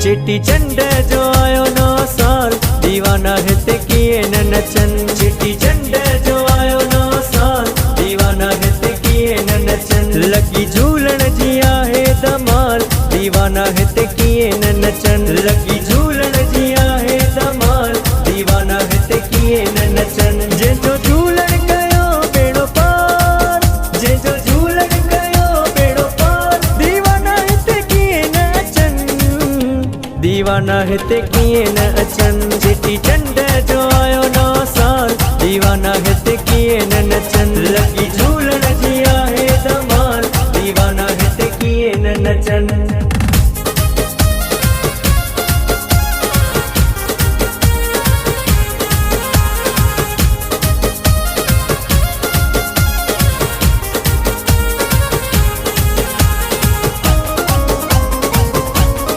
चेटी चंड जो आयो नो साल दीवाना है ते किए न नचन। चेटी चंड जो आयो नो साल दीवाना है ते किए न नचन। लगी झूलन जिया है धमाल दीवाना है ते किए न नचन। लगी झूलन जिया है धमाल दीवाना है ते किए न नचन। जे जो झूलन गयो बेड़ो पार, जे जो झूलन गयो बेड़ो पार दीवाना है ते किए न अचन। दीवाना है ते किए न अचन। चेटी चंड जो आयो नो साल दीवाना है ते किए न नचन। लगी झूलन जिया है धमाल दीवाना है ते किए न नचन।